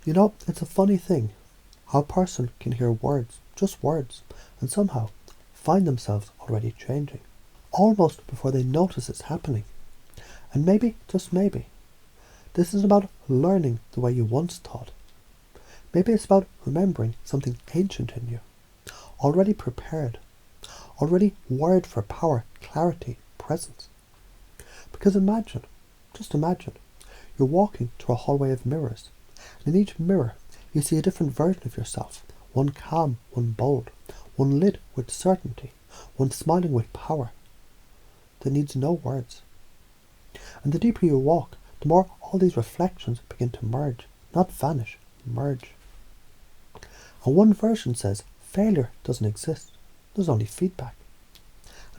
You know, it's a funny thing how a person can hear words, just words, and somehow find themselves already changing, almost before they notice it's happening. And maybe, just maybe, this is about learning the way you once thought. Maybe it's about remembering something ancient in you, already prepared, already wired for power, clarity, presence. Because imagine, just imagine, you're walking through a hallway of mirrors, and in each mirror you see a different version of yourself, one calm, one bold, one lit with certainty, one smiling with power, that needs no words. And the deeper you walk, the more all these reflections begin to merge, not vanish, merge. And one version says, failure doesn't exist, there's only feedback.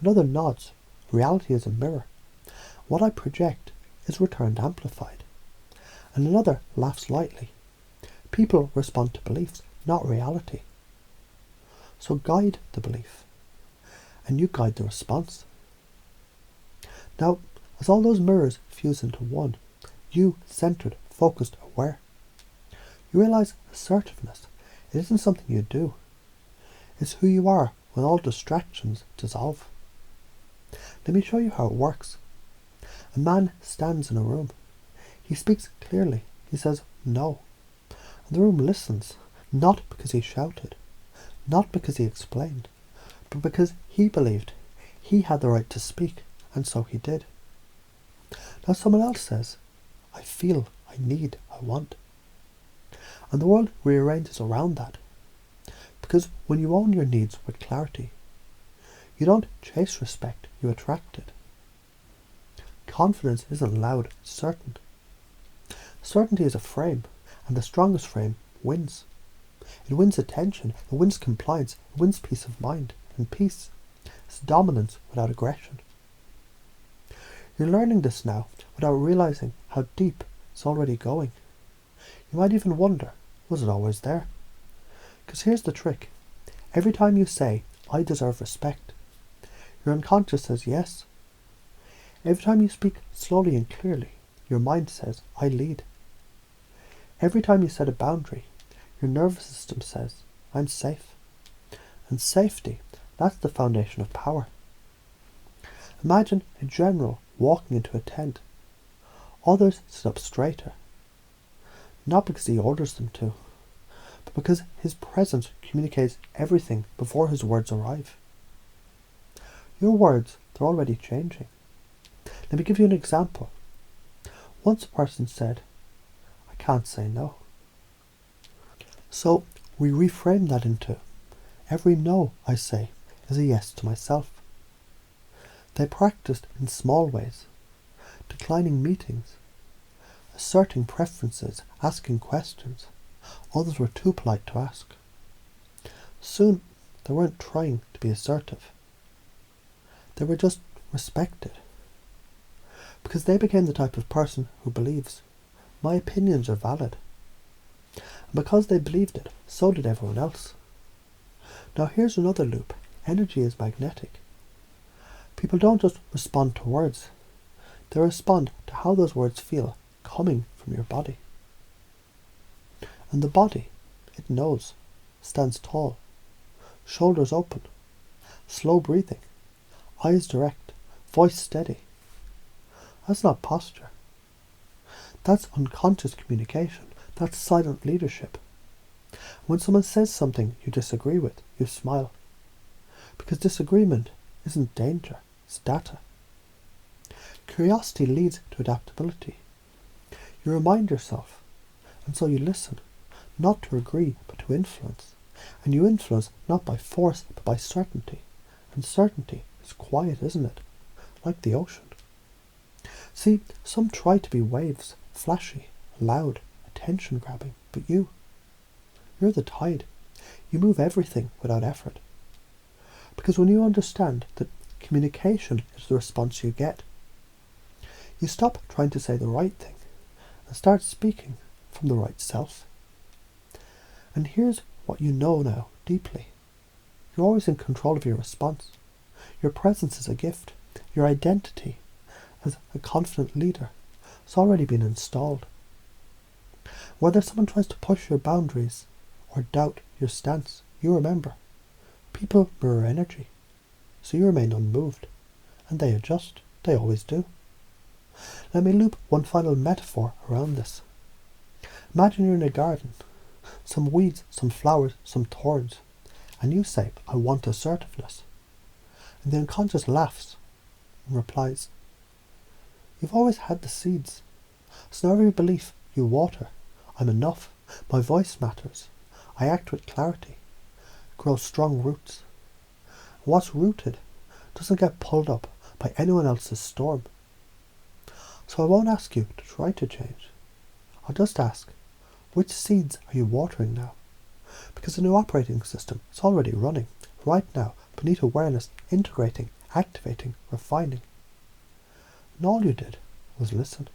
Another nods, reality is a mirror. What I project is returned amplified. And another laughs lightly. People respond to beliefs, not reality. So guide the belief, and you guide the response. Now, as all those mirrors fuse into one, you, centered, focused, aware, you realize assertiveness. It isn't something you do. It's who you are when all distractions dissolve. Let me show you how it works. A man stands in a room. He speaks clearly. He says no. And the room listens, not because he shouted, not because he explained, but because he believed he had the right to speak, and so he did. Now someone else says, I feel, I need, I want. And the world rearranges around that. Because when you own your needs with clarity, you don't chase respect, you attract it. Confidence isn't loud, it's certain. Certainty is a frame, and the strongest frame wins. It wins attention, it wins compliance, it wins peace of mind, and peace is dominance without aggression. You're learning this now without realizing how deep it's already going. You might even wonder, was it always there? Because here's the trick. Every time you say, I deserve respect, your unconscious says yes. Every time you speak slowly and clearly, your mind says, I lead. Every time you set a boundary, your nervous system says, I'm safe. And safety, that's the foundation of power. Imagine a general walking into a tent. Others sit up straighter. Not because he orders them to, but because his presence communicates everything before his words arrive. Your words, they're already changing. Let me give you an example. Once a person said, I can't say no. So we reframe that into, every no I say is a yes to myself. They practiced in small ways, declining meetings, asserting preferences, asking questions. Others were too polite to ask. Soon they weren't trying to be assertive. They were just respected. Because they became the type of person who believes, my opinions are valid. And because they believed it, so did everyone else. Now here's another loop. Energy is magnetic. People don't just respond to words. They respond to how those words feel coming from your body. And the body, it knows, stands tall, shoulders open, slow breathing, eyes direct, voice steady. That's not posture. That's unconscious communication. That's silent leadership. When someone says something you disagree with, you smile. Because disagreement isn't danger, it's data. Curiosity leads to adaptability. You remind yourself, and so you listen, not to agree, but to influence. And you influence not by force, but by certainty. And certainty is quiet, isn't it? Like the ocean. See, some try to be waves, flashy, loud, attention-grabbing, but you're the tide. You move everything without effort. Because when you understand that communication is the response you get, you stop trying to say the right thing and start speaking from the right self. And here's what you know now, deeply. You're always in control of your response. Your presence is a gift. Your identity as a confident leader has already been installed. Whether someone tries to push your boundaries or doubt your stance, you remember. People mirror energy, so you remain unmoved, and they adjust. They always do. Let me loop one final metaphor around this. Imagine you're in a garden. Some weeds, some flowers, some thorns, and you say, I want assertiveness. And the unconscious laughs and replies, you've always had the seeds. So now every belief you water, I'm enough, my voice matters, I act with clarity, grows strong roots. And what's rooted doesn't get pulled up by anyone else's storm. So I won't ask you to try to change. I'll just ask, which seeds are you watering now? Because the new operating system is already running, right now, beneath awareness, integrating, activating, refining. And all you did was listen.